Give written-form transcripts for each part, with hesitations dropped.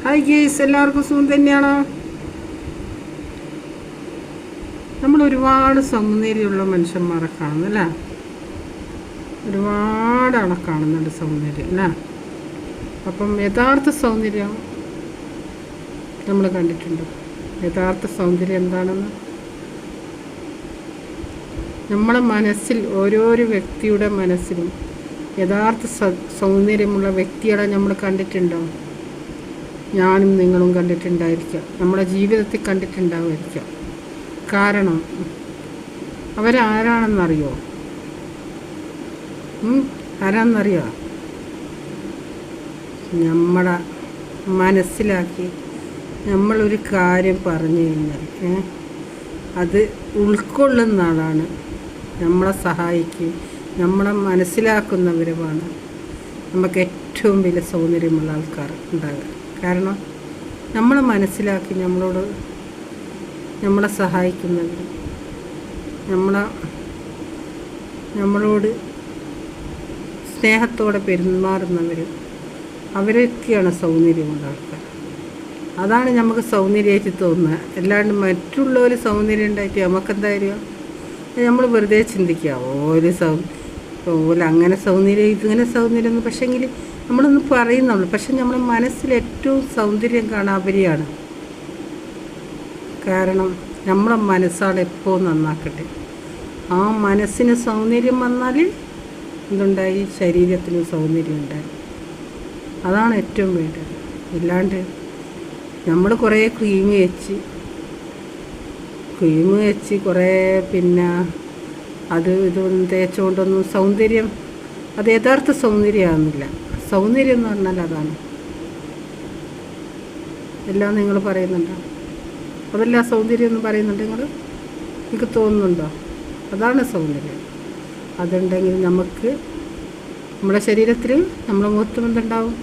Hi guys, എല്ലാവർക്കും സുഖം തന്നെയാണോ? നമ്മൾ ഒരുപാട് സൗന്ദര്യമുള്ള മനുഷ്യന്മാരെ കാണുന്നല്ലേ, ഒരുപാട് ആളെ കാണുന്നുണ്ട് സൗന്ദര്യം അല്ലേ. അപ്പം യഥാർത്ഥ സൗന്ദര്യം നമ്മൾ കണ്ടിട്ടുണ്ട്. യഥാർത്ഥ സൗന്ദര്യം എന്താണെന്ന് നമ്മളെ മനസ്സിൽ, ഓരോരോ വ്യക്തിയുടെ മനസ്സിലും യഥാർത്ഥ സൗന്ദര്യമുള്ള വ്യക്തികളെ നമ്മൾ കണ്ടിട്ടുണ്ടോ? ഞാനും നിങ്ങളും കണ്ടിട്ടുണ്ടായിരിക്കാം, നമ്മുടെ ജീവിതത്തിൽ കണ്ടിട്ടുണ്ടാവുമായിരിക്കാം. കാരണം അവരാരാണെന്നറിയോ? ആരാണെന്നറിയോ? നമ്മളെ മനസ്സിലാക്കി നമ്മളൊരു കാര്യം പറഞ്ഞു കഴിഞ്ഞാൽ അത് ഉൾക്കൊള്ളുന്ന ആളാണ്, നമ്മളെ സഹായിക്കും, നമ്മളെ മനസ്സിലാക്കുന്നവരുമാണ് നമുക്ക് ഏറ്റവും വലിയ സൗന്ദര്യമുള്ള ആൾക്കാർ ഉണ്ടാകുക. കാരണം നമ്മളെ മനസ്സിലാക്കി നമ്മളെ സഹായിക്കുന്നവരും നമ്മളോട് സ്നേഹത്തോടെ പെരുമാറുന്നവരും അവരൊക്കെയാണ് സൗന്ദര്യമുള്ള ആൾക്കാർ. അതാണ് നമുക്ക് സൗന്ദര്യമായിട്ട് തോന്നുക. അല്ലാണ്ട് മറ്റുള്ളവർ സൗന്ദര്യം ഉണ്ടായിട്ട് നമുക്കെന്തായാലും നമ്മൾ വെറുതെ ചിന്തിക്കുക, ഓല് അങ്ങനെ സൗന്ദര്യം, ഇതിങ്ങനെ സൗന്ദര്യം. പക്ഷേങ്കിൽ നമ്മളൊന്ന് പറയുന്നുള്ളൂ, പക്ഷെ നമ്മുടെ മനസ്സിൽ ഏറ്റവും സൗന്ദര്യം കാണാൻ അവരെയാണ്. കാരണം നമ്മളെ മനസ്സാണ് എപ്പോൾ നന്നാക്കട്ടെ. ആ മനസ്സിന് സൗന്ദര്യം വന്നാൽ എന്തുണ്ടായി? ശരീരത്തിന് സൗന്ദര്യം ഉണ്ടായി. അതാണ് ഏറ്റവും വേണ്ടത്. ഇല്ലാണ്ട് നമ്മൾ കുറേ ക്രീം വെച്ച് കുറേ പിന്നെ ഇതൊന്നും തേച്ചുകൊണ്ടൊന്നും സൗന്ദര്യം, അത് യഥാർത്ഥ സൗന്ദര്യമാകുന്നില്ല. സൗന്ദര്യം എന്ന് പറഞ്ഞാൽ അതാണ്. എല്ലാം നിങ്ങൾ പറയുന്നുണ്ടോ? അതെല്ലാം സൗന്ദര്യം എന്ന് പറയുന്നുണ്ട് നിങ്ങൾക്ക് തോന്നുന്നുണ്ടോ? അതാണ് സൗന്ദര്യം. അതുണ്ടെങ്കിൽ നമുക്ക് നമ്മുടെ ശരീരത്തിൽ, നമ്മളെ മുഖത്തും എന്തുണ്ടാവും?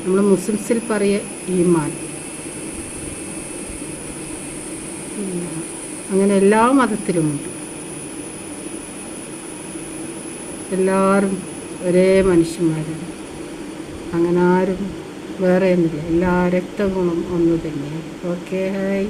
നമ്മൾ മുസ്ലിംസിൽ ഈമാൻ. അങ്ങനെ എല്ലാ മതത്തിലുമുണ്ട്. എല്ലാവരും ഒരേ മനുഷ്യന്മാരാണ്. അങ്ങനെ ആരും വേറെ ഒന്നുമില്ല. എല്ലാ രക്തഗുണം ഒന്ന് തന്നെയാണ്. Okay, hi.